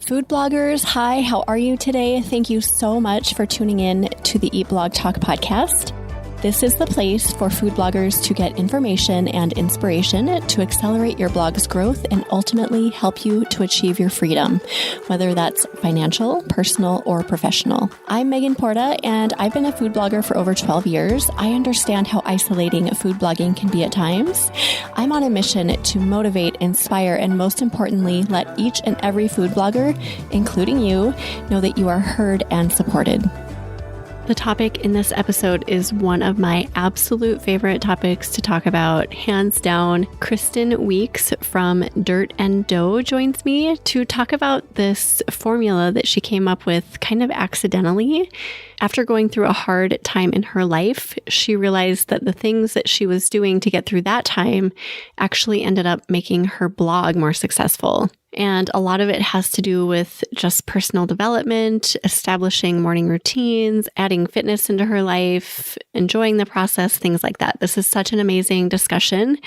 Food bloggers, hi, how are you today? Thank you so much for tuning in to the Eat Blog Talk podcast. This is the place for food bloggers to get information and inspiration to accelerate your blog's growth and ultimately help you to achieve your freedom, whether that's financial, personal, or professional. I'm Megan Porta, and I've been a food blogger for over 12 years. I understand how isolating food blogging can be at times. I'm on a mission to motivate, inspire, and most importantly, let each and every food blogger, including you, know that you are heard and supported. The topic in this episode is one of my absolute favorite topics to talk about. Hands down, Kristin Weeks from Dirt and Dough joins me to talk about this formula that she came up with kind of accidentally. After going through a hard time in her life, she realized that the things that she was doing to get through that time actually ended up making her blog more successful. And a lot of it has to do with just personal development, establishing morning routines, adding fitness into her life, enjoying the process, things like that. This is such an amazing discussion.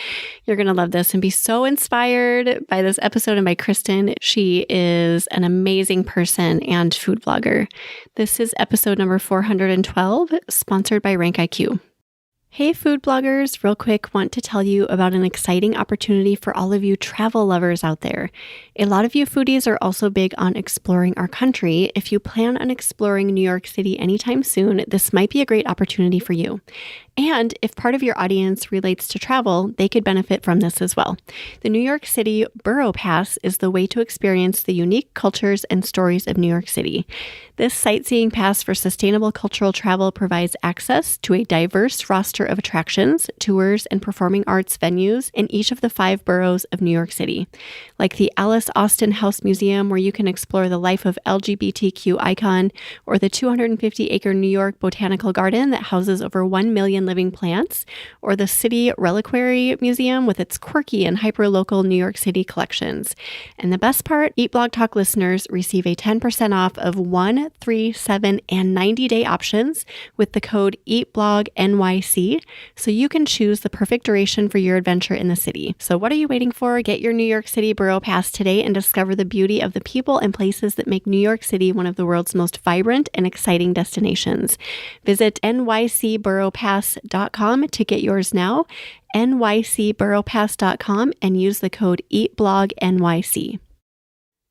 You're going to love this and be so inspired by this episode and by Kristin. She is an amazing person and food blogger. This is episode number 412, sponsored by Rank IQ. Hey food bloggers, real quick, want to tell you about an exciting opportunity for all of you travel lovers out there. A lot of you foodies are also big on exploring our country. If you plan on exploring New York City anytime soon, this might be a great opportunity for you. And if part of your audience relates to travel, they could benefit from this as well. The New York City Borough Pass is the way to experience the unique cultures and stories of New York City. This sightseeing pass for sustainable cultural travel provides access to a diverse roster of attractions, tours, and performing arts venues in each of the 5 boroughs of New York City, like the Alice Austin House Museum, where you can explore the life of LGBTQ icon, or the 250-acre New York Botanical Garden that houses over 1 million living plants, or the City Reliquary Museum with its quirky and hyper-local New York City collections. And the best part, Eat Blog Talk listeners receive a 10% off of 1, 3, 7, and 90-day options with the code EATBLOGNYC, so you can choose the perfect duration for your adventure in the city. So what are you waiting for? Get your New York City Borough Pass today and discover the beauty of the people and places that make New York City one of the world's most vibrant and exciting destinations. Visit nycboroughpass.com to get yours now, nycboroughpass.com, and use the code EATBLOGNYC.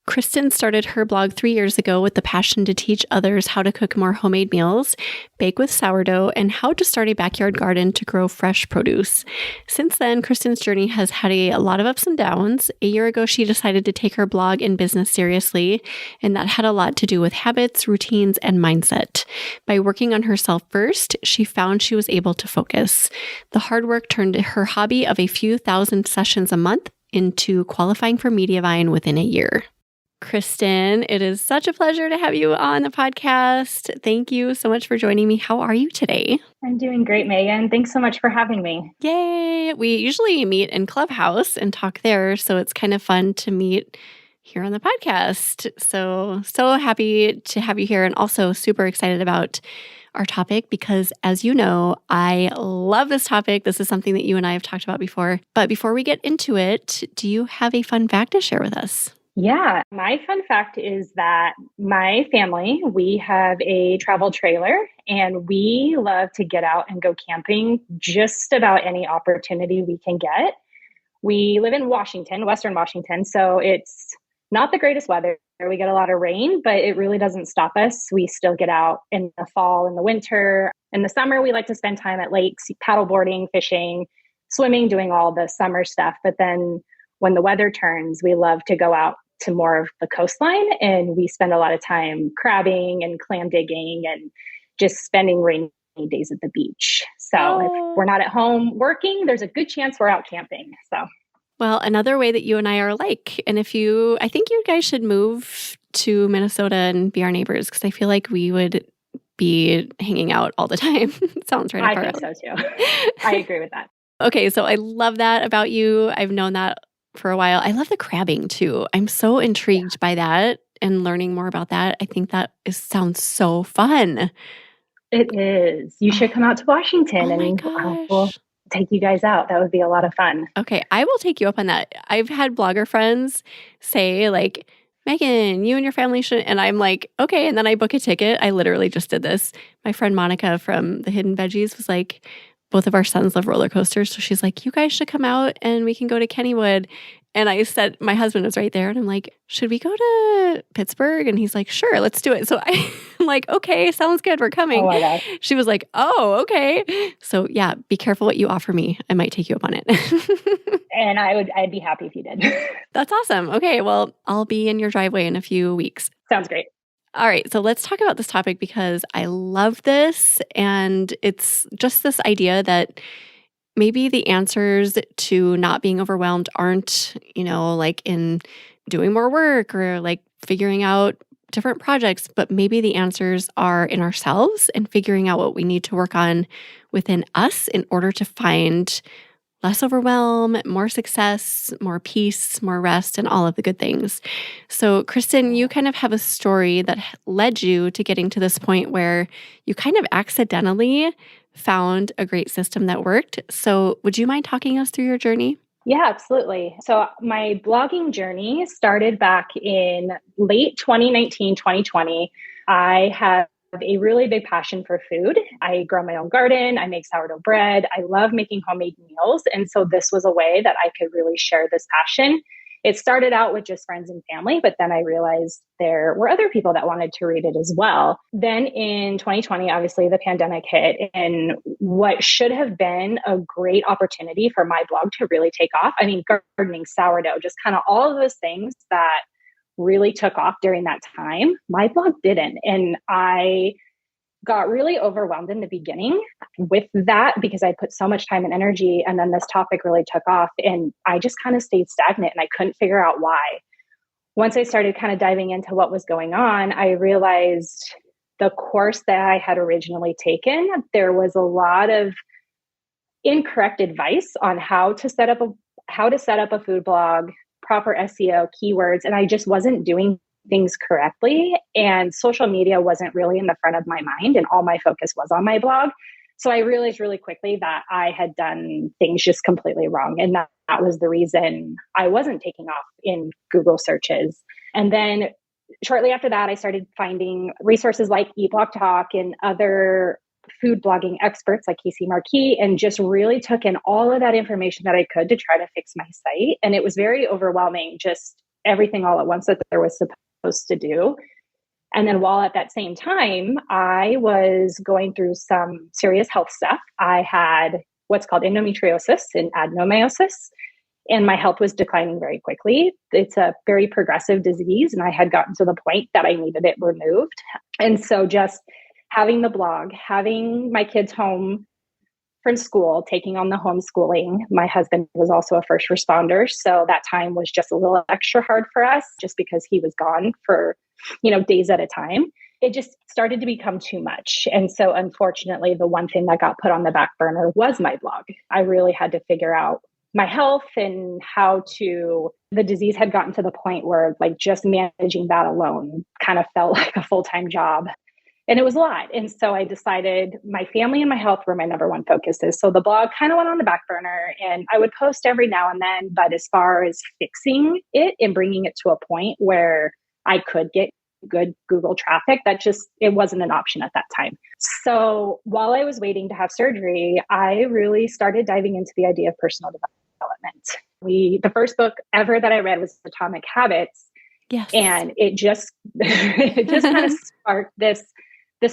Kristin started her blog 3 years ago with the passion to teach others how to cook more homemade meals, bake with sourdough, and how to start a backyard garden to grow fresh produce. Since then, Kristin's journey has had a lot of ups and downs. A year ago, she decided to take her blog and business seriously, and that had a lot to do with habits, routines, and mindset. By working on herself first, she found she was able to focus. The hard work turned her hobby of a few thousand sessions a month into qualifying for Mediavine within a year. Kristin, it is such a pleasure to have you on the podcast. Thank you so much for joining me. How are you today? I'm doing great, Megan. Thanks so much for having me. Yay! We usually meet in Clubhouse and talk there, so it's kind of fun to meet here on the podcast. So happy to have you here, and also super excited about our topic because, as you know, I love this topic. This is something that you and I have talked about before. But before we get into it, do you have a fun fact to share with us? Yeah, my fun fact is that my family, we have a travel trailer and we love to get out and go camping just about any opportunity we can get. We live in Washington, Western Washington, so it's not the greatest weather. We get a lot of rain, but it really doesn't stop us. We still get out in the fall and the winter. In the summer, we like to spend time at lakes, paddleboarding, fishing, swimming, doing all the summer stuff. But then when the weather turns, we love to go out to more of the coastline, and we spend a lot of time crabbing and clam digging and just spending rainy days at the beach. So if we're not at home working, there's a good chance we're out camping. So, well, another way that you and I are alike, and I think you guys should move to Minnesota and be our neighbors, because I feel like we would be hanging out all the time. Sounds right up our alley. I think so too. I agree with that. Okay, so I love that about you. I've known that for a while. I love the crabbing too. I'm so intrigued by that and learning more about that. I think that sounds so fun. It is. You should come out to Washington and we'll take you guys out. That would be a lot of fun. Okay, I will take you up on that. I've had blogger friends say, like, Megan, you and your family should. And I'm like, okay. And then I book a ticket. I literally just did this. My friend Monica from the Hidden Veggies was like, both of our sons love roller coasters. So she's like, you guys should come out and we can go to Kennywood. And I said, my husband was right there. And I'm like, should we go to Pittsburgh? And he's like, sure, let's do it. So I'm like, okay, sounds good. We're coming. Oh my gosh. She was like, oh, okay. So yeah, be careful what you offer me. I might take you up on it. And I'd be happy if you did. That's awesome. Okay. Well, I'll be in your driveway in a few weeks. Sounds great. All right. So let's talk about this topic because I love this. And it's just this idea that maybe the answers to not being overwhelmed aren't, like in doing more work or like figuring out different projects, but maybe the answers are in ourselves and figuring out what we need to work on within us in order to find less overwhelm, more success, more peace, more rest, and all of the good things. So, Kristin, you kind of have a story that led you to getting to this point where you kind of accidentally found a great system that worked. So, would you mind talking us through your journey? Yeah, absolutely. So, my blogging journey started back in late 2019, 2020. I have a really big passion for food. I grow my own garden. I make sourdough bread. I love making homemade meals. And so this was a way that I could really share this passion. It started out with just friends and family, but then I realized there were other people that wanted to read it as well. Then in 2020, obviously the pandemic hit, and what should have been a great opportunity for my blog to really take off. I mean, gardening, sourdough, just kind of all of those things that really took off during that time, my blog didn't. And I got really overwhelmed in the beginning with that because I put so much time and energy, and then this topic really took off and I just kind of stayed stagnant and I couldn't figure out why. Once I started kind of diving into what was going on, I realized the course that I had originally taken, there was a lot of incorrect advice on how to set up a food blog, proper SEO, keywords, and I just wasn't doing things correctly. And social media wasn't really in the front of my mind, and all my focus was on my blog. So I realized really quickly that I had done things just completely wrong. And that was the reason I wasn't taking off in Google searches. And then shortly after that, I started finding resources like Eat Blog Talk and other food blogging experts like Casey Marquis, and just really took in all of that information that I could to try to fix my site. And it was very overwhelming, just everything all at once that there was supposed to do. And then while at that same time, I was going through some serious health stuff. I had what's called endometriosis and adenomyosis, and my health was declining very quickly. It's a very progressive disease, and I had gotten to the point that I needed it removed. And so just having the blog, having my kids home from school, taking on the homeschooling. My husband was also a first responder, so that time was just a little extra hard for us just because he was gone for, days at a time. It just started to become too much. And so unfortunately, the one thing that got put on the back burner was my blog. I really had to figure out my health and the disease had gotten to the point where like just managing that alone kind of felt like a full-time job. And it was a lot. And so I decided my family and my health were my number one focuses. So the blog kind of went on the back burner, and I would post every now and then. But as far as fixing it and bringing it to a point where I could get good Google traffic, it wasn't an option at that time. So while I was waiting to have surgery, I really started diving into the idea of personal development. The first book ever that I read was Atomic Habits. Yes. And it just kind of sparked this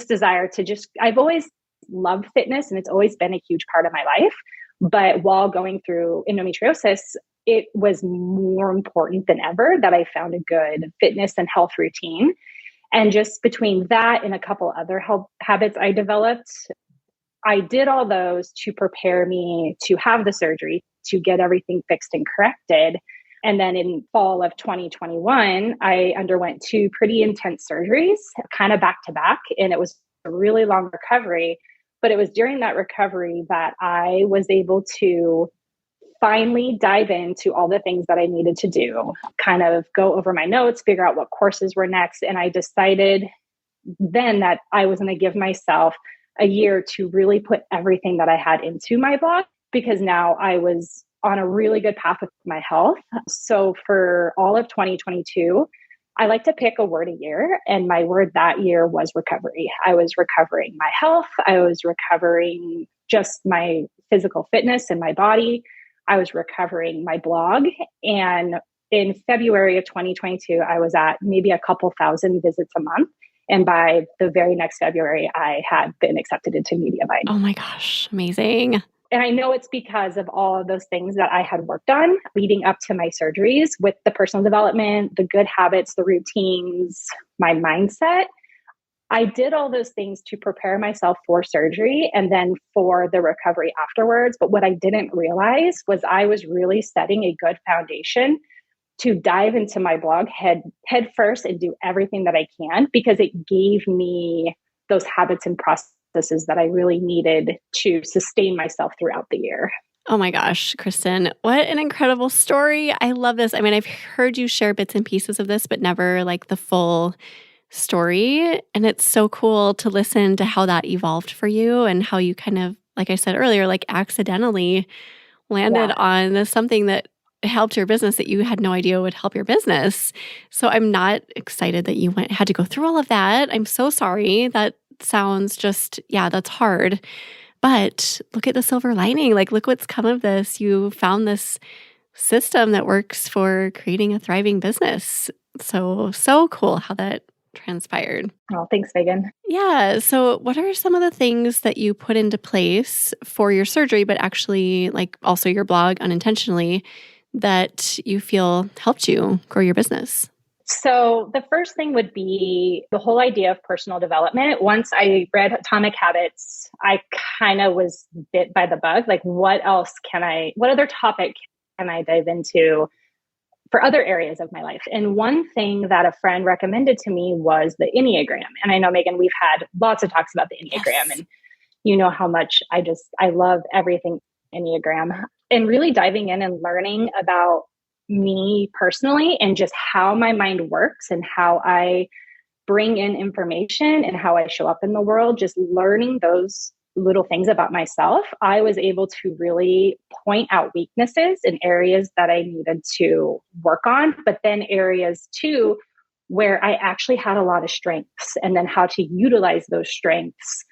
desire to I've always loved fitness, and it's always been a huge part of my life. But while going through endometriosis, it was more important than ever that I found a good fitness and health routine. And just between that and a couple other health habits I developed, I did all those to prepare me to have the surgery, to get everything fixed and corrected. And then in fall of 2021, I underwent 2 pretty intense surgeries, kind of back to back. And it was a really long recovery. But it was during that recovery that I was able to finally dive into all the things that I needed to do, kind of go over my notes, figure out what courses were next. And I decided then that I was going to give myself a year to really put everything that I had into my blog, because now I was on a really good path with my health. So for all of 2022, I like to pick a word a year, and my word that year was recovery. I was recovering my health. I was recovering just my physical fitness in my body. I was recovering my blog. And in February of 2022, I was at maybe a couple thousand visits a month. And by the very next February, I had been accepted into Mediavine. Oh my gosh, amazing. And I know it's because of all of those things that I had worked on leading up to my surgeries with the personal development, the good habits, the routines, my mindset. I did all those things to prepare myself for surgery and then for the recovery afterwards. But what I didn't realize was I was really setting a good foundation to dive into my blog head first and do everything that I can, because it gave me those habits and processes that I really needed to sustain myself throughout the year. Oh my gosh, Kristin, what an incredible story. I love this. I mean, I've heard you share bits and pieces of this, but never like the full story. And it's so cool to listen to how that evolved for you and how you kind of, like I said earlier, like accidentally landed on something that helped your business that you had no idea would help your business. So I'm not excited that you had to go through all of that. I'm so sorry. That sounds just, that's hard. But look at the silver lining. Like, look what's come of this. You found this system that works for creating a thriving business. So cool how that transpired. Oh, thanks, Megan. Yeah. So what are some of the things that you put into place for your surgery, but actually like also your blog unintentionally, that you feel helped you grow your business? So the first thing would be the whole idea of personal development. Once I read Atomic Habits, I kind of was bit by the bug. Like, what other topic can I dive into for other areas of my life? And one thing that a friend recommended to me was the Enneagram. And I know, Megan, we've had lots of talks about the Enneagram, yes. And you know how much I love everything Enneagram, and really diving in and learning about me personally and just how my mind works and how I bring in information and how I show up in the world, just learning those little things about myself, I was able to really point out weaknesses in areas that I needed to work on, but then areas too where I actually had a lot of strengths, and then how to utilize those strengths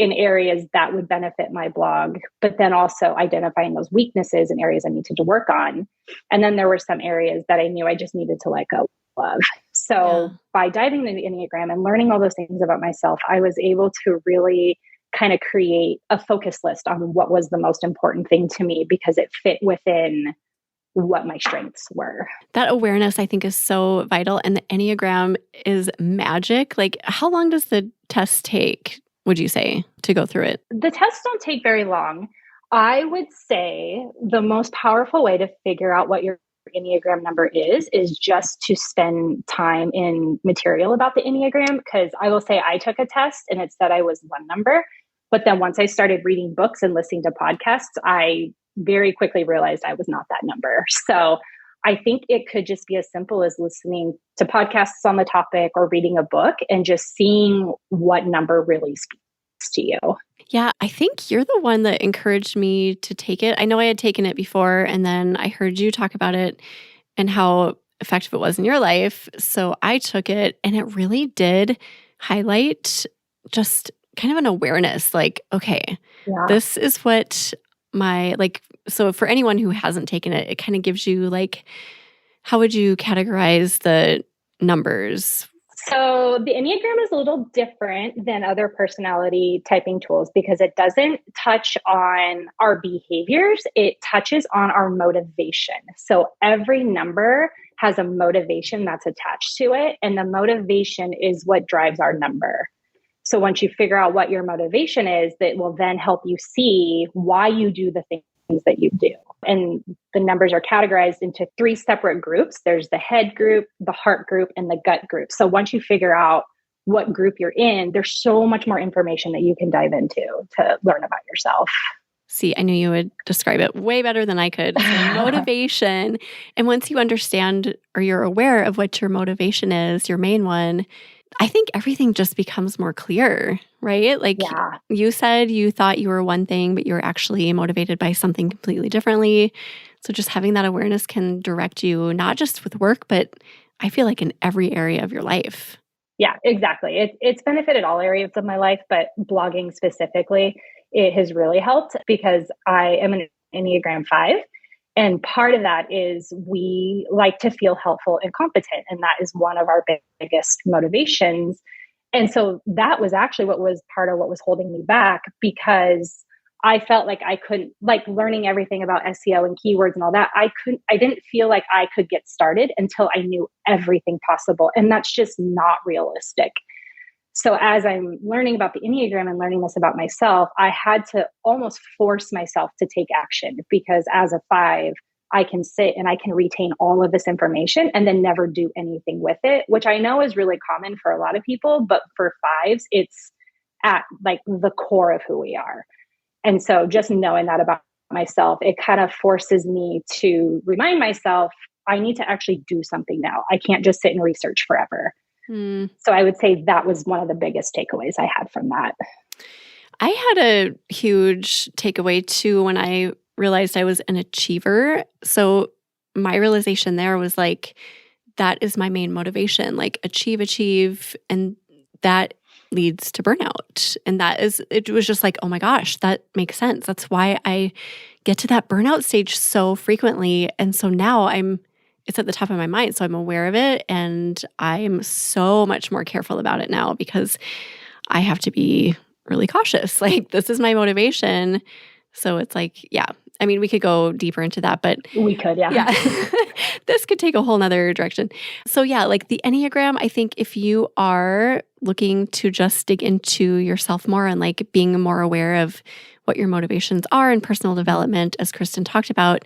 in areas that would benefit my blog, but then also identifying those weaknesses and areas I needed to work on. And then there were some areas that I knew I just needed to let go of. So by diving into the Enneagram and learning all those things about myself, I was able to really kind of create a focus list on what was the most important thing to me, because it fit within what my strengths were. That awareness, I think, is so vital. And the Enneagram is magic. Like, how long does the test take, would you say, to go through it? The tests don't take very long. I would say the most powerful way to figure out what your Enneagram number is just to spend time in material about the Enneagram. Because I will say I took a test and it said I was one number. But then once I started reading books and listening to podcasts, I very quickly realized I was not that number. So I think it could just be as simple as listening to podcasts on the topic or reading a book and just seeing what number really speaks to you. Yeah, I think you're the one that encouraged me to take it. I know I had taken it before, and then I heard you talk about it and how effective it was in your life. So I took it, and it really did highlight just kind of an awareness, like, okay, this is what so for anyone who hasn't taken it, it kind of gives you like, how would you categorize the numbers? So the Enneagram is a little different than other personality typing tools because it doesn't touch on our behaviors. It touches on our motivation. So every number has a motivation that's attached to it. And the motivation is what drives our number. So once you figure out what your motivation is, that will then help you see why you do the things that you do. And the numbers are categorized into 3 separate groups. There's the head group, the heart group, and the gut group. So once you figure out what group you're in, there's so much more information that you can dive into to learn about yourself. See, I knew you would describe it way better than I could. So motivation. And once you understand or you're aware of what your motivation is, your main one, I think everything just becomes more clear, right? Like you said, you thought you were one thing, but you're actually motivated by something completely differently. So just having that awareness can direct you not just with work, but I feel like in every area of your life. Yeah, exactly. It's benefited all areas of my life, but blogging specifically, it has really helped because I am an Enneagram 5. And part of that is we like to feel helpful and competent. And that is one of our biggest motivations. And so that was actually what was part of what was holding me back, because I felt like I couldn't, like learning everything about SEO and keywords and all that. I didn't feel like I could get started until I knew everything possible. And that's just not realistic. So as I'm learning about the Enneagram and learning this about myself, I had to almost force myself to take action, because as a 5, I can sit and I can retain all of this information and then never do anything with it, which I know is really common for a lot of people, but for 5s, it's at like the core of who we are. And so just knowing that about myself, it kind of forces me to remind myself, I need to actually do something now. I can't just sit and research forever. So I would say that was one of the biggest takeaways I had from that. I had a huge takeaway too when I realized I was an achiever. So my realization there was like, that is my main motivation, like achieve. And that leads to burnout. And it was just like, oh my gosh, that makes sense. That's why I get to that burnout stage so frequently. And so now it's at the top of my mind. So I'm aware of it. And I'm so much more careful about it now because I have to be really cautious. Like, this is my motivation. So it's like, yeah. I mean, we could go deeper into that, but we could, yeah. This could take a whole nother direction. So yeah, like the Enneagram, I think if you are looking to just dig into yourself more and like being more aware of what your motivations are in personal development, as Kristin talked about,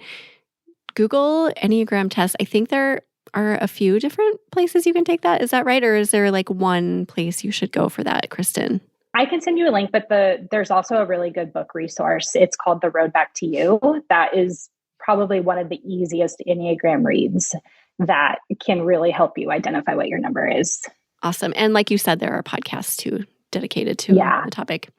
Google Enneagram test. I think there are a few different places you can take that. Is that right? Or is there like one place you should go for that, Kristin? I can send you a link, but there's also a really good book resource. It's called The Road Back to You. That is probably one of the easiest Enneagram reads that can really help you identify what your number is. Awesome. And like you said, there are podcasts too dedicated to the topic.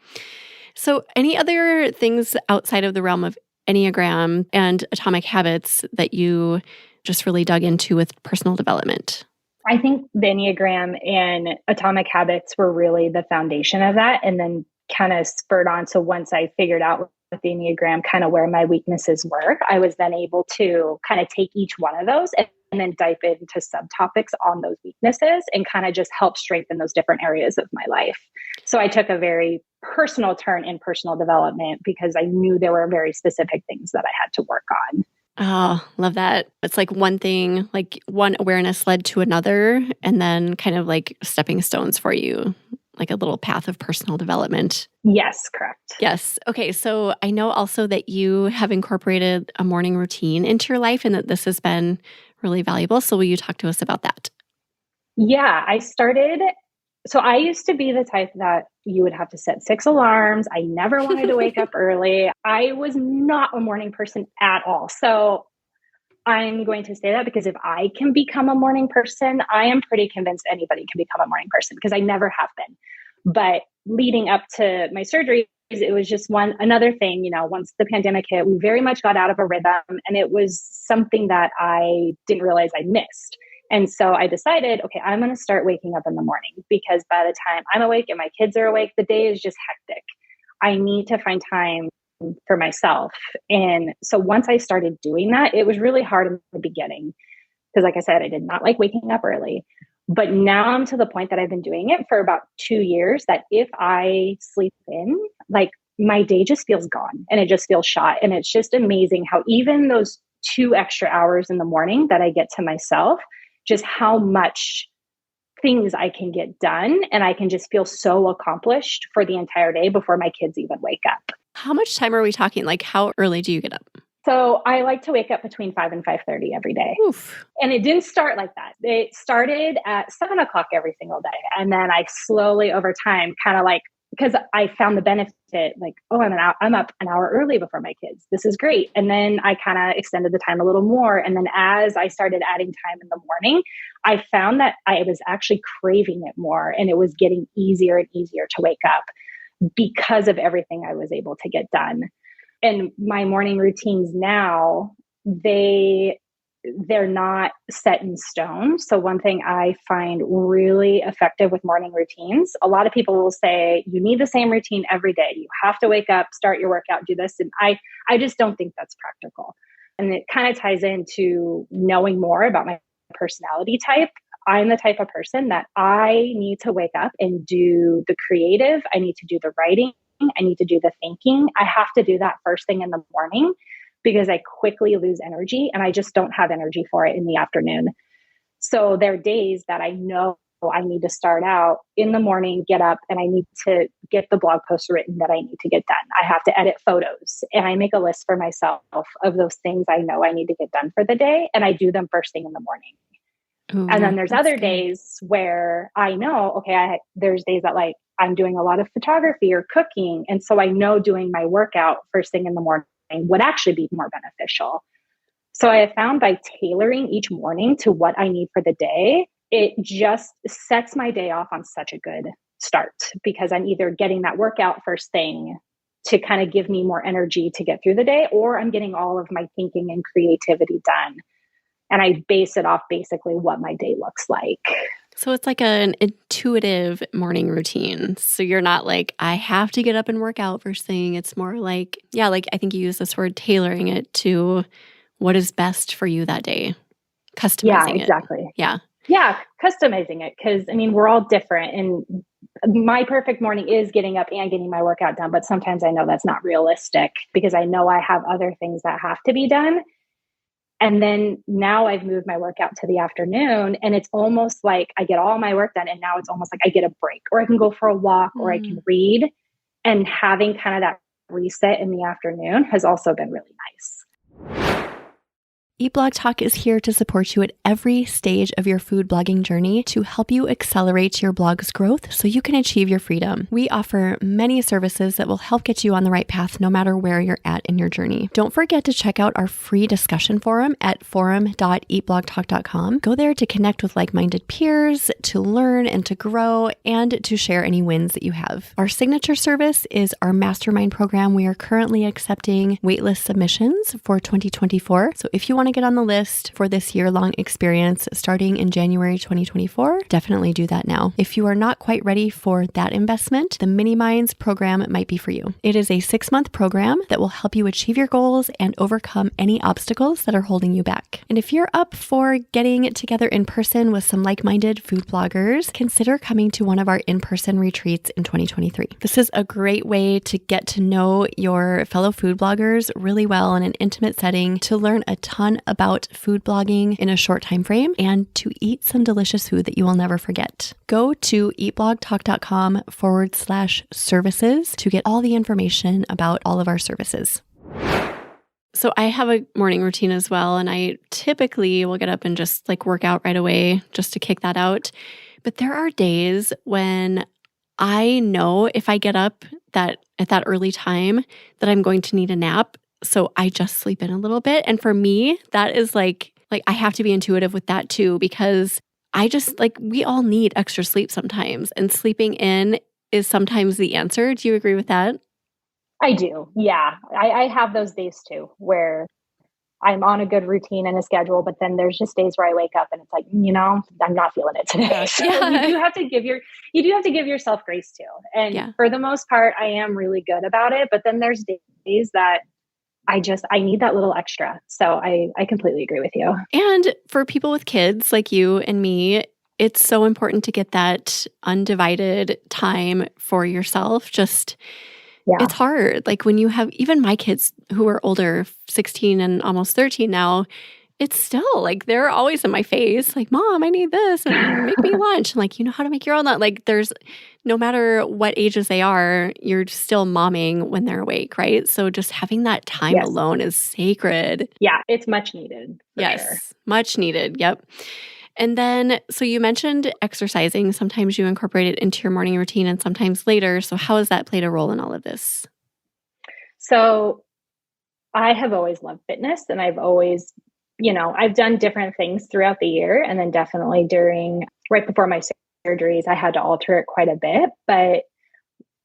So any other things outside of the realm of Enneagram and Atomic Habits that you just really dug into with personal development? I think the Enneagram and Atomic Habits were really the foundation of that, and then kind of spurred on. So once I figured out with the Enneagram kind of where my weaknesses were, I was then able to kind of take each one of those and then dive into subtopics on those weaknesses and kind of just help strengthen those different areas of my life. So I took a very personal turn in personal development because I knew there were very specific things that I had to work on. Oh, love that. It's like one thing, like one awareness led to another, and then kind of like stepping stones for you, like a little path of personal development. Yes, correct. Yes. Okay. So I know also that you have incorporated a morning routine into your life and that this has been really valuable. So will you talk to us about that? Yeah, so I used to be the type that you would have to set 6 alarms. I never wanted to wake up early. I was not a morning person at all. So I'm going to say that because if I can become a morning person, I am pretty convinced anybody can become a morning person because I never have been. But leading up to my surgery, it was just another thing, once the pandemic hit, we very much got out of a rhythm, and it was something that I didn't realize I missed. And so I decided, okay, I'm going to start waking up in the morning, because by the time I'm awake and my kids are awake, the day is just hectic. I need to find time for myself. And so once I started doing that, it was really hard in the beginning because, like I said, I did not like waking up early. But now I'm to the point that I've been doing it for about 2 years, that if I sleep in, like my day just feels gone and it just feels shot. And it's just amazing how even those 2 extra hours in the morning that I get to myself, just how much things I can get done, and I can just feel so accomplished for the entire day before my kids even wake up. How much time are we talking? Like, how early do you get up? So I like to wake up between 5 and 5:30 every day. Oof. And it didn't start like that. It started at 7 o'clock every single day. And then I slowly over time kind of like, because I found the benefit, like, oh, I'm up an hour early before my kids. This is great. And then I kind of extended the time a little more. And then as I started adding time in the morning, I found that I was actually craving it more, and it was getting easier and easier to wake up because of everything I was able to get done. And my morning routines now, they they're not set in stone. So one thing I find really effective with morning routines, a lot of people will say, you need the same routine every day. You have to wake up, start your workout, do this. And I just don't think that's practical. And it kind of ties into knowing more about my personality type. I'm the type of person that I need to wake up and do the creative. I need to do the writing. I need to do the thinking. I have to do that first thing in the morning because I quickly lose energy and I just don't have energy for it in the afternoon. So there are days that I know I need to start out in the morning, get up, and I need to get the blog post written that I need to get done. I have to edit photos, and I make a list for myself of those things I know I need to get done for the day, and I do them first thing in the morning. Ooh, and then there's other good. days where I know, okay, there's days that like I'm doing a lot of photography or cooking. And so I know doing my workout first thing in the morning would actually be more beneficial. So I have found by tailoring each morning to what I need for the day, it just sets my day off on such a good start because I'm either getting that workout first thing to kind of give me more energy to get through the day, or I'm getting all of my thinking and creativity done. And I base it off basically what my day looks like. So it's like an intuitive morning routine. So you're not like, I have to get up and work out first thing. It's more like, yeah, like I think you use this word, tailoring it to what is best for you that day. Customizing it. Exactly. Yeah. Yeah, customizing it. Because, I mean, we're all different. And my perfect morning is getting up and getting my workout done. But sometimes I know that's not realistic because I know I have other things that have to be done. And then now I've moved my workout to the afternoon and it's almost like I get all my work done. And now it's almost like I get a break or I can go for a walk or I can read. And having kind of that reset in the afternoon has also been really nice. Eat Blog Talk is here to support you at every stage of your food blogging journey to help you accelerate your blog's growth so you can achieve your freedom. We offer many services that will help get you on the right path no matter where you're at in your journey. Don't forget to check out our free discussion forum at forum.eatblogtalk.com. Go there to connect with like-minded peers, to learn and to grow, and to share any wins that you have. Our signature service is our mastermind program. We are currently accepting waitlist submissions for 2024. So if you want to get on the list for this year-long experience starting in January 2024, definitely do that now. If you are not quite ready for that investment, the Mini Minds program might be for you. It is a 6-month program that will help you achieve your goals and overcome any obstacles that are holding you back. And if you're up for getting together in person with some like-minded food bloggers, consider coming to one of our in-person retreats in 2023. This is a great way to get to know your fellow food bloggers really well in an intimate setting, to learn a ton about food blogging in a short time frame, and to eat some delicious food that you will never forget. Go to eatblogtalk.com/services to get all the information about all of our services. So I have a morning routine as well, and I typically will get up and just like work out right away just to kick that out. But there are days when I know if I get up at that early time that I'm going to need a nap. So I just sleep in a little bit. And for me, that is like I have to be intuitive with that too, because I just we all need extra sleep sometimes. And sleeping in is sometimes the answer. Do you agree with that? I do. Yeah. I have those days too, where I'm on a good routine and a schedule, but then there's just days where I wake up and it's like, I'm not feeling it today. So you do have to give yourself grace too. And for the most part, I am really good about it. But then there's days that I need that little extra. So I completely agree with you. And for people with kids like you and me, it's so important to get that undivided time for yourself. It's hard. Like when you have even my kids who are older, 16 and almost 13 now, it's still like they're always in my face, like, Mom, I need this and make me lunch. And like, you know how to make your own lunch. Like there's no matter what ages they are, you're still momming when they're awake, right? So just having that time alone is sacred. Yeah, it's much needed. Sure. Much needed. Yep. And then, so you mentioned exercising. Sometimes you incorporate it into your morning routine and sometimes later. So how has that played a role in all of this? So I have always loved fitness and I've always, I've done different things throughout the year. And then definitely right before my surgeries, I had to alter it quite a bit. But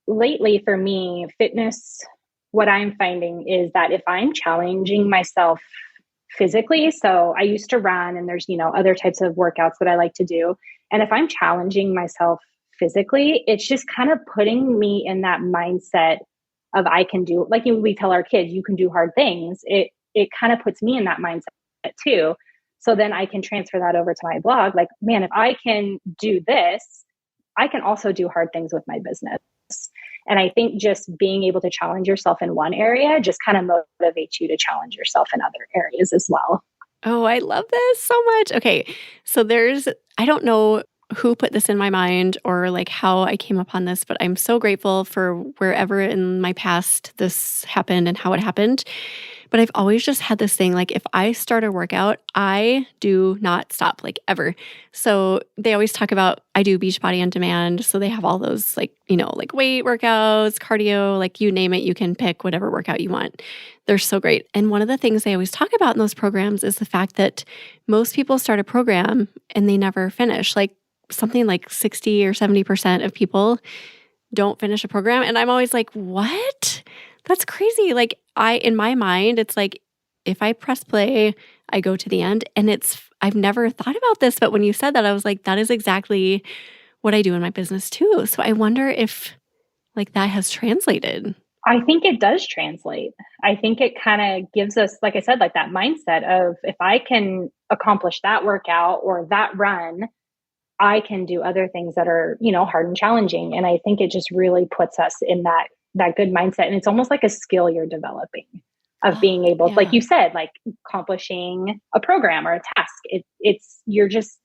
lately for me, fitness, what I'm finding is that if I'm challenging myself physically. So I used to run, and there's, other types of workouts that I like to do. And if I'm challenging myself physically, it's just kind of putting me in that mindset of I can do, like we tell our kids, you can do hard things. It kind of puts me in that mindset too. So then I can transfer that over to my blog. Like, man, if I can do this, I can also do hard things with my business. And I think just being able to challenge yourself in one area just kind of motivates you to challenge yourself in other areas as well. Oh, I love this so much. Okay. So I don't know who put this in my mind or like how I came upon this, but I'm so grateful for wherever in my past this happened and how it happened. But I've always just had this thing, like if I start a workout, I do not stop, like ever. So they always talk about, I do Beachbody on Demand. So they have all those like weight workouts, cardio, like you name it, you can pick whatever workout you want. They're so great. And one of the things they always talk about in those programs is the fact that most people start a program and they never finish. Like something like 60 or 70% of people don't finish a program. And I'm always like, what? That's crazy. Like in my mind, it's like, if I press play, I go to the end. And I've never thought about this, but when you said that, I was like, that is exactly what I do in my business too. So I wonder if like that has translated. I think it does translate. I think it kind of gives us, like I said, like that mindset of if I can accomplish that workout or that run, I can do other things that are, hard and challenging. And I think it just really puts us in that good mindset. And it's almost like a skill you're developing of being able, like you said, like accomplishing a program or a task. You're just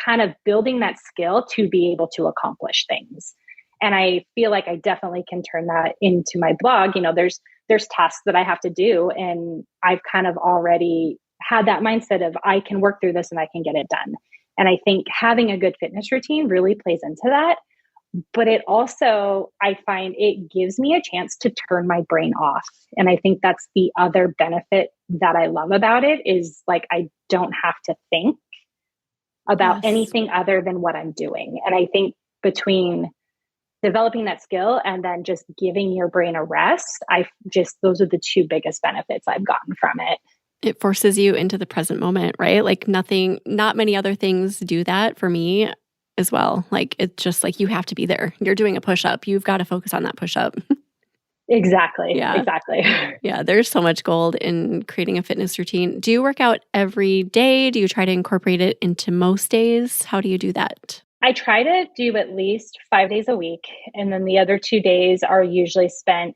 kind of building that skill to be able to accomplish things. And I feel like I definitely can turn that into my blog. There's tasks that I have to do, and I've kind of already had that mindset of I can work through this and I can get it done. And I think having a good fitness routine really plays into that. But it also, I find it gives me a chance to turn my brain off. And I think that's the other benefit that I love about it is like, I don't have to think about anything other than what I'm doing. And I think between developing that skill and then just giving your brain a rest, those are the two biggest benefits I've gotten from it. It forces you into the present moment, right? Like not many other things do that for me as well. Like it's just like you have to be there. You're doing a push-up. You've got to focus on that push-up. Exactly. Yeah. Exactly. Yeah. There's so much gold in creating a fitness routine. Do you work out every day? Do you try to incorporate it into most days? How do you do that? I try to do at least 5 days a week. And then the other 2 days are usually spent,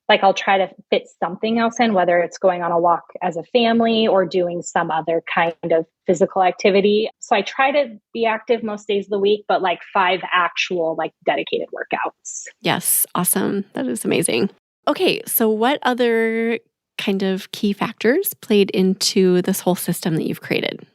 like I'll try to fit something else in, whether it's going on a walk as a family or doing some other kind of physical activity. So I try to be active most days of the week, but like 5 actual like dedicated workouts. Yes. Awesome. That is amazing. Okay. So what other kind of key factors played into this whole system that you've created?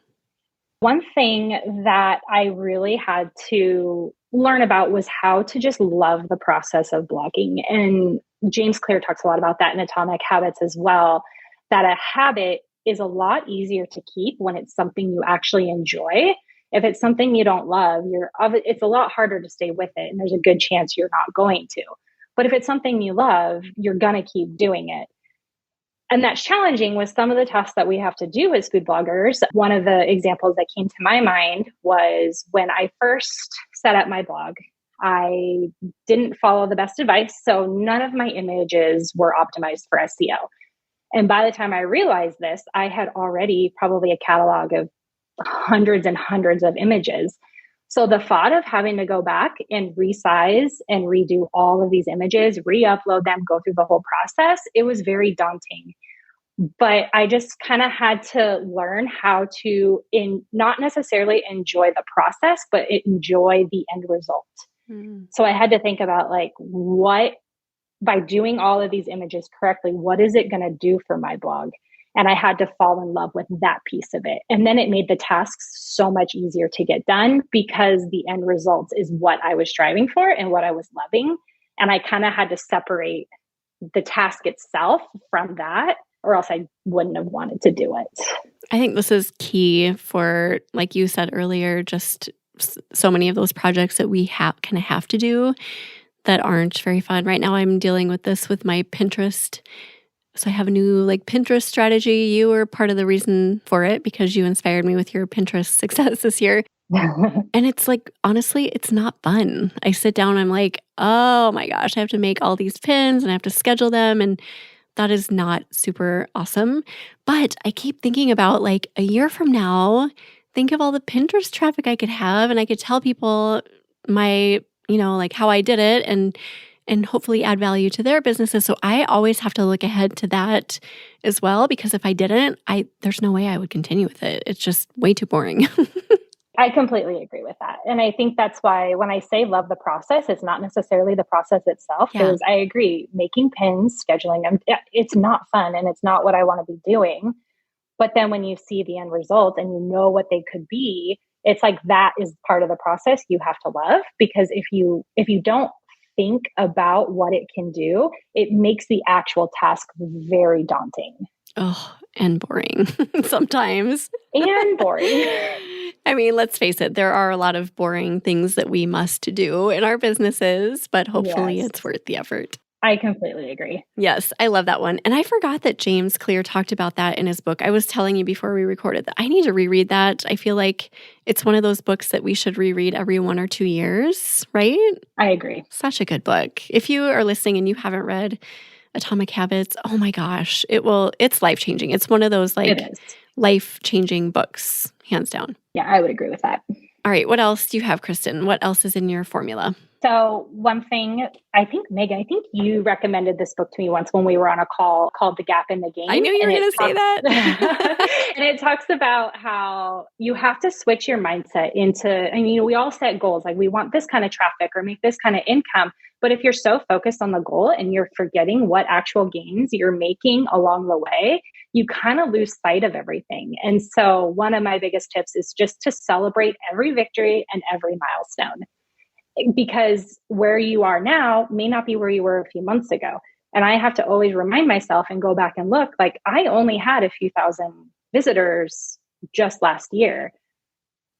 One thing that I really had to learn about was how to just love the process of blogging. And James Clear talks a lot about that in Atomic Habits as well, that a habit is a lot easier to keep when it's something you actually enjoy. If it's something you don't love, it's a lot harder to stay with it. And there's a good chance you're not going to. But if it's something you love, you're going to keep doing it. And that's challenging with some of the tasks that we have to do as food bloggers. One of the examples that came to my mind was when I first set up my blog, I didn't follow the best advice. So none of my images were optimized for SEO. And by the time I realized this, I had already probably a catalog of hundreds and hundreds of images. So the thought of having to go back and resize and redo all of these images, re-upload them, go through the whole process, it was very daunting. But I just kind of had to learn how to not necessarily enjoy the process, but enjoy the end result. So I had to think about like, by doing all of these images correctly, what is it going to do for my blog? And I had to fall in love with that piece of it. And then it made the tasks so much easier to get done because the end result is what I was striving for and what I was loving. And I kind of had to separate the task itself from that, or else I wouldn't have wanted to do it. I think this is key for, like you said earlier, just so many of those projects that we kind of have to do that aren't very fun. Right now I'm dealing with this with my Pinterest So I have a new Pinterest strategy. You were part of the reason for it because you inspired me with your Pinterest success this year. And it's honestly, it's not fun. I sit down, I'm like, oh my gosh, I have to make all these pins and I have to schedule them. And that is not super awesome. But I keep thinking about a year from now, think of all the Pinterest traffic I could have and I could tell people my, how I did it and hopefully add value to their businesses. So I always have to look ahead to that as well, because if I didn't, there's no way I would continue with it. It's just way too boring. I completely agree with that. And I think that's why when I say love the process, it's not necessarily the process itself. Because I agree, making pins, scheduling them, it's not fun and it's not what I want to be doing. But then when you see the end result and you know what they could be, it's that is part of the process you have to love. Because if you don't think about what it can do, it makes the actual task very daunting. Oh, and boring sometimes. And boring. I mean, let's face it, there are a lot of boring things that we must do in our businesses, but hopefully it's worth the effort. I completely agree. Yes, I love that one. And I forgot that James Clear talked about that in his book. I was telling you before we recorded that I need to reread that. I feel like it's one of those books that we should reread every 1 or 2 years, right? I agree. Such a good book. If you are listening and you haven't read Atomic Habits, oh my gosh, it's life-changing. It's one of those life-changing books, hands down. Yeah, I would agree with that. All right, what else do you have, Kristin? What else is in your formula? So one thing, I think, Megan, you recommended this book to me once when we were on a call called The Gap in the Gain. I knew you were going to say that. And it talks about how you have to switch your mindset into, we all set goals. We want this kind of traffic or make this kind of income. But if you're so focused on the goal and you're forgetting what actual gains you're making along the way, you kind of lose sight of everything. And so one of my biggest tips is just to celebrate every victory and every milestone. Because where you are now may not be where you were a few months ago. And I have to always remind myself and go back and look, I only had a few thousand visitors just last year.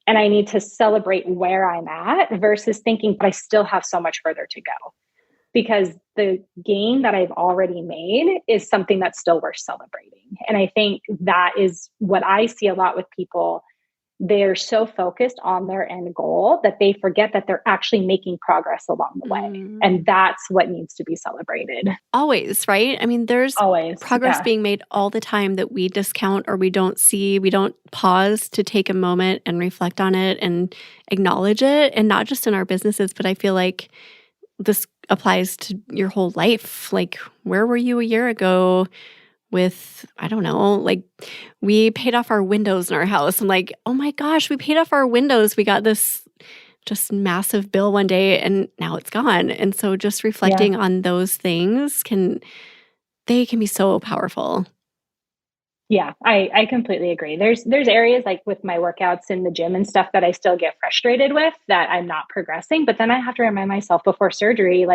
And I need to celebrate where I'm at versus thinking, but I still have so much further to go. Because the gain that I've already made is something that's still worth celebrating. And I think that is what I see a lot with people. They're so focused on their end goal that they forget that they're actually making progress along the way. And that's what needs to be celebrated. Always, right? I mean, there's always progress being made all the time that we discount or we don't see. We don't pause to take a moment and reflect on it and acknowledge it. And not just in our businesses, but I feel like this applies to your whole life. Where were you a year ago? With, I don't know, we paid off our windows in our house. I'm oh my gosh, we paid off our windows. We got this just massive bill one day and now it's gone. And so just reflecting on those things can be so powerful. Yeah, I completely agree. There's areas with my workouts in the gym and stuff that I still get frustrated with that I'm not progressing. But then I have to remind myself before surgery,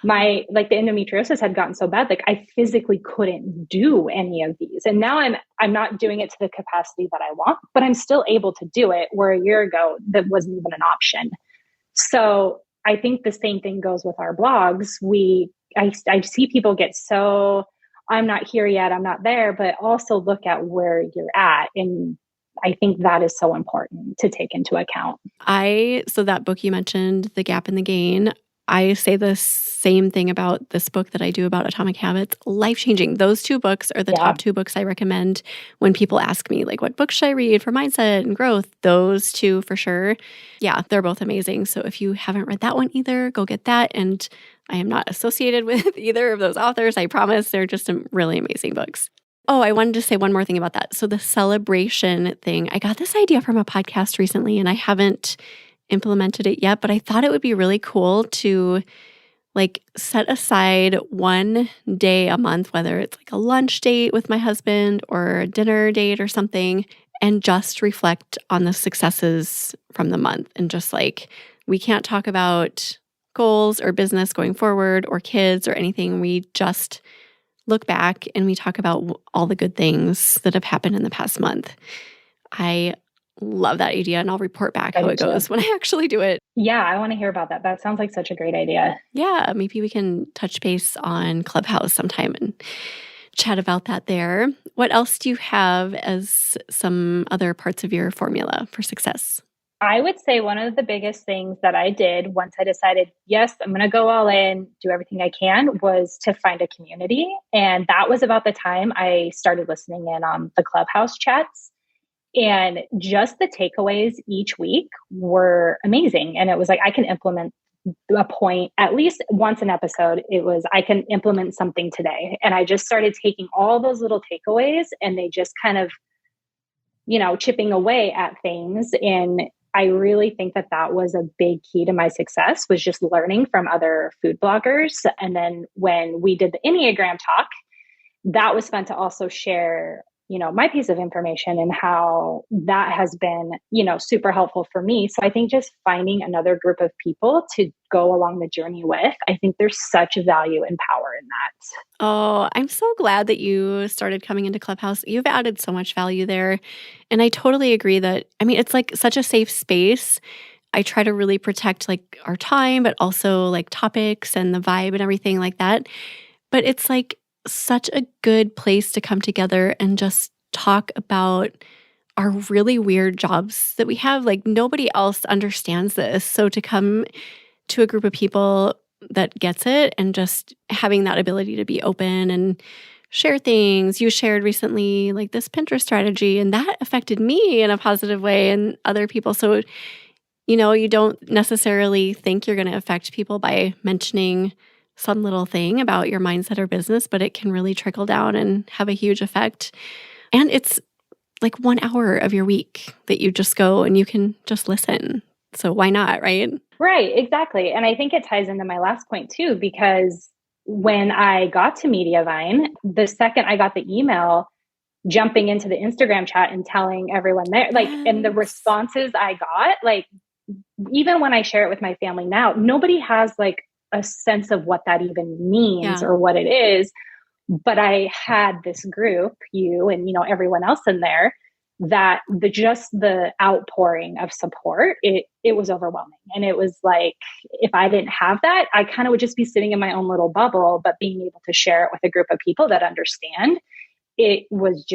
my the endometriosis had gotten so bad, I physically couldn't do any of these. And now I'm not doing it to the capacity that I want, but I'm still able to do it where a year ago that wasn't even an option. So I think the same thing goes with our blogs. I see people get so, I'm not here yet, I'm not there, but also look at where you're at. And I think that is so important to take into account. So that book you mentioned, The Gap in the Gain, I say the same thing about this book that I do about Atomic Habits. Life-changing. Those 2 books are the top 2 books I recommend when people ask me, what books should I read for mindset and growth? Those 2 for sure. Yeah, they're both amazing. So if you haven't read that one either, go get that. And I am not associated with either of those authors. I promise. They're just really amazing books. Oh, I wanted to say one more thing about that. So the celebration thing, I got this idea from a podcast recently, and I haven't implemented it yet, but I thought it would be really cool to set aside one day a month, whether it's a lunch date with my husband or a dinner date or something, and just reflect on the successes from the month. And just we can't talk about goals or business going forward or kids or anything. We just look back and we talk about all the good things that have happened in the past month. I love that idea, and I'll report back how it goes when I actually do it. Yeah, I want to hear about that. That sounds like such a great idea. Yeah, maybe we can touch base on Clubhouse sometime and chat about that there. What else do you have as some other parts of your formula for success? I would say one of the biggest things that I did once I decided, yes, I'm going to go all in, do everything I can, was to find a community. And that was about the time I started listening in on the Clubhouse chats. And just the takeaways each week were amazing. And it was like, I can implement a point at least once an episode. It was, I can implement something today. And I just started taking all those little takeaways and they just kind of, chipping away at things. And I really think that that was a big key to my success, was just learning from other food bloggers. And then when we did the Enneagram talk, that was fun to also share, my piece of information and how that has been, super helpful for me. So I think just finding another group of people to go along the journey with, I think there's such value and power in that. Oh, I'm so glad that you started coming into Clubhouse. You've added so much value there. And I totally agree that, it's like such a safe space. I try to really protect like our time, but also like topics and the vibe and everything like that. But it's like such a good place to come together and just talk about our really weird jobs that we have. Like nobody else understands this. So to come to a group of people that gets it and just having that ability to be open and share things. You shared recently like this Pinterest strategy, and that affected me in a positive way and other people. So, you don't necessarily think you're going to affect people by mentioning some little thing about your mindset or business, but it can really trickle down and have a huge effect. And it's like 1 hour of your week that you just go and you can just listen. So why not, right? Right, exactly. And I think it ties into my last point too, because when I got to Mediavine, the second I got the email, jumping into the Instagram chat and telling everyone there, and the responses I got, even when I share it with my family now, nobody has a sense of what that even means or what it is. But I had this group, you and, everyone else in there, that the outpouring of support, it was overwhelming. And it was like, if I didn't have that, I kind of would just be sitting in my own little bubble, but being able to share it with a group of people that understand, it was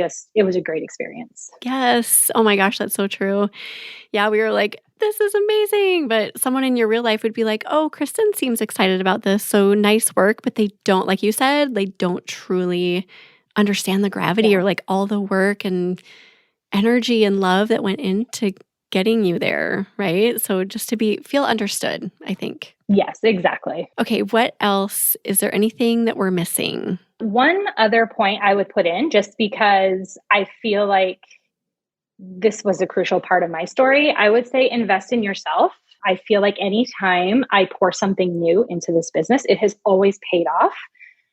a great experience. Yes. Oh my gosh, that's so true. Yeah, we were like, this is amazing. But someone in your real life would be like, oh, Kristin seems excited about this. So nice work. But they don't, like you said, they don't truly understand the gravity or like all the work and energy and love that went into getting you there, right? So just to feel understood, I think. Yes, exactly. Okay, what else? Is there anything that we're missing? One other point I would put in, just because I feel like this was a crucial part of my story, I would say invest in yourself. I feel like anytime I pour something new into this business, it has always paid off.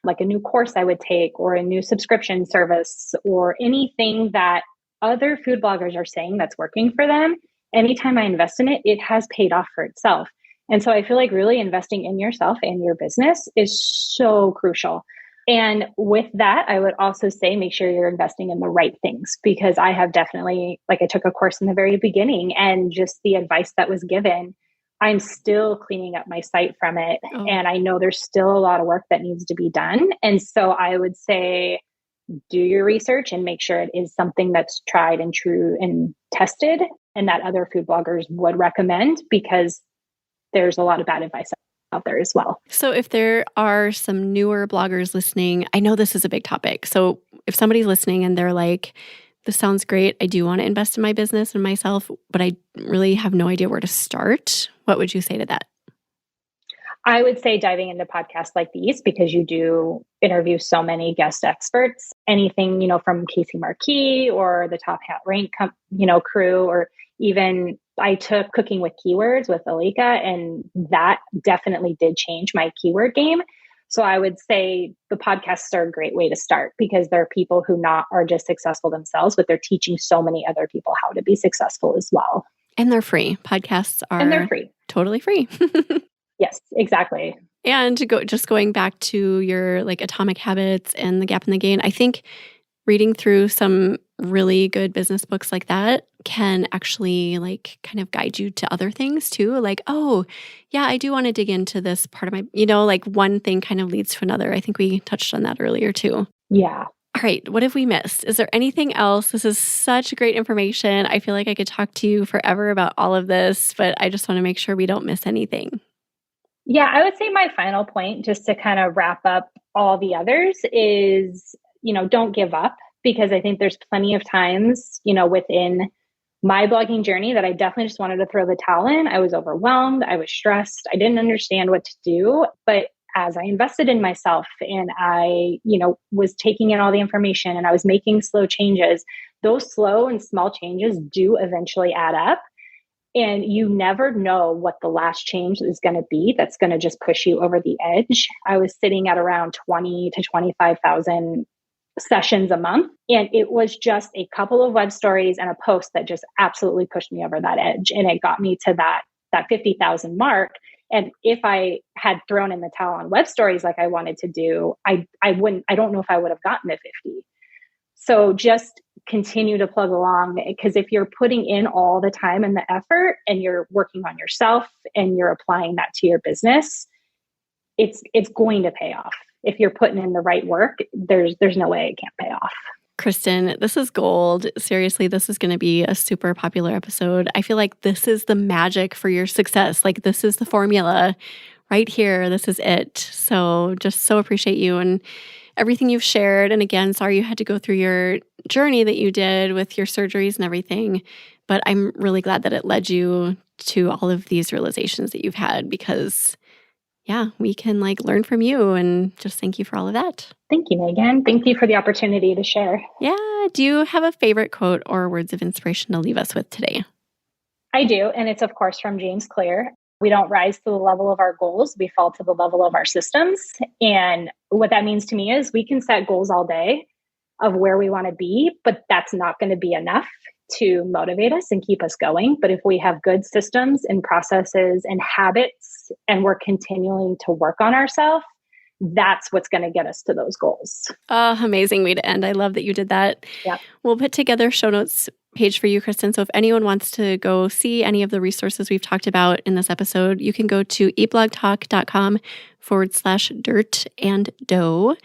Like a new course I would take, or a new subscription service, or anything that other food bloggers are saying that's working for them. Anytime I invest in it, it has paid off for itself. And so I feel like really investing in yourself and your business is so crucial. And with that, I would also say, make sure you're investing in the right things, because I have definitely, I took a course in the very beginning, and just the advice that was given, I'm still cleaning up my site from it. Oh. And I know there's still a lot of work that needs to be done. And so I would say, do your research and make sure it is something that's tried and true and tested, and that other food bloggers would recommend, because there's a lot of bad advice out there as well. So if there are some newer bloggers listening, I know this is a big topic. So if somebody's listening and they're like, this sounds great, I do want to invest in my business and myself, but I really have no idea where to start, what would you say to that? I would say diving into podcasts like these, because you do interview so many guest experts, anything, from Casey Marquis or the Top Hat Rank, crew, or even I took Cooking with Keywords with Alika, and that definitely did change my keyword game. So I would say the podcasts are a great way to start, because there are people who are just successful themselves, but they're teaching so many other people how to be successful as well. And they're free. Podcasts are and they're free. Totally free. Yes, exactly. And going back to your Atomic Habits and The Gap in the Gain, I think reading through some really good business books like that can actually kind of guide you to other things too. Oh, yeah, I do want to dig into this part of my, one thing kind of leads to another. I think we touched on that earlier too. Yeah, All right, what have we missed? Is there anything else? This is such great information. I feel like I could talk to you forever about all of this, but I just want to make sure we don't miss anything. Yeah, I would say my final point, just to kind of wrap up all the others, is, don't give up, because I think there's plenty of times, within my blogging journey that I definitely just wanted to throw the towel in. I was overwhelmed. I was stressed. I didn't understand what to do. But as I invested in myself and I, was taking in all the information and I was making slow changes, those slow and small changes do eventually add up. And you never know what the last change is going to be that's going to just push you over the edge. I was sitting at around 20 to 25,000 sessions a month. And it was just a couple of web stories and a post that just absolutely pushed me over that edge. And it got me to that 50,000 mark. And if I had thrown in the towel on web stories like I wanted to do, I don't know if I would have gotten to 50. So just continue to plug along, because if you're putting in all the time and the effort and you're working on yourself and you're applying that to your business, it's going to pay off. If you're putting in the right work, there's no way it can't pay off. Kristin, this is gold. Seriously, this is going to be a super popular episode. I feel like this is the magic for your success. Like, this is the formula right here. This is it. So just so appreciate you and everything you've shared. And again, sorry you had to go through your journey that you did with your surgeries and everything. But I'm really glad that it led you to all of these realizations that you've had, because we can learn from you, and just thank you for all of that. Thank you, Megan. Thank you for the opportunity to share. Yeah. Do you have a favorite quote or words of inspiration to leave us with today? I do. And it's, of course, from James Clear. We don't rise to the level of our goals. We fall to the level of our systems. And what that means to me is we can set goals all day of where we want to be, but that's not going to be enough to motivate us and keep us going. But if we have good systems and processes and habits, and we're continuing to work on ourselves, that's what's going to get us to those goals. Amazing way to end. I love that you did that. Yeah. We'll put together a show notes page for you, Kristin. So if anyone wants to go see any of the resources we've talked about in this episode, you can go to eatblogtalk.com/dirt and dough.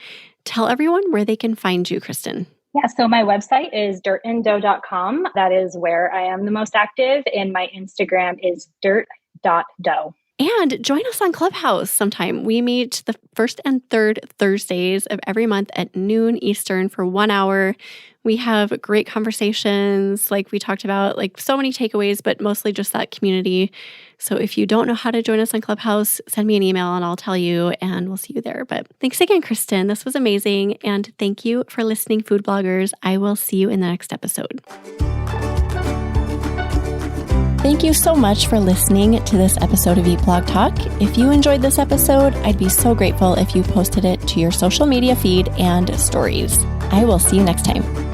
Tell everyone where they can find you, Kristin. Yeah, so my website is dirtanddough.com. That is where I am the most active. And my Instagram is dirt.dough. And join us on Clubhouse sometime. We meet the first and third Thursdays of every month at noon Eastern for 1 hour. We have great conversations, like we talked about, so many takeaways, but mostly just that community. So if you don't know how to join us on Clubhouse, send me an email and I'll tell you, and we'll see you there. But thanks again, Kristin. This was amazing. And thank you for listening, food bloggers. I will see you in the next episode. Thank you so much for listening to this episode of Eat Blog Talk. If you enjoyed this episode, I'd be so grateful if you posted it to your social media feed and stories. I will see you next time.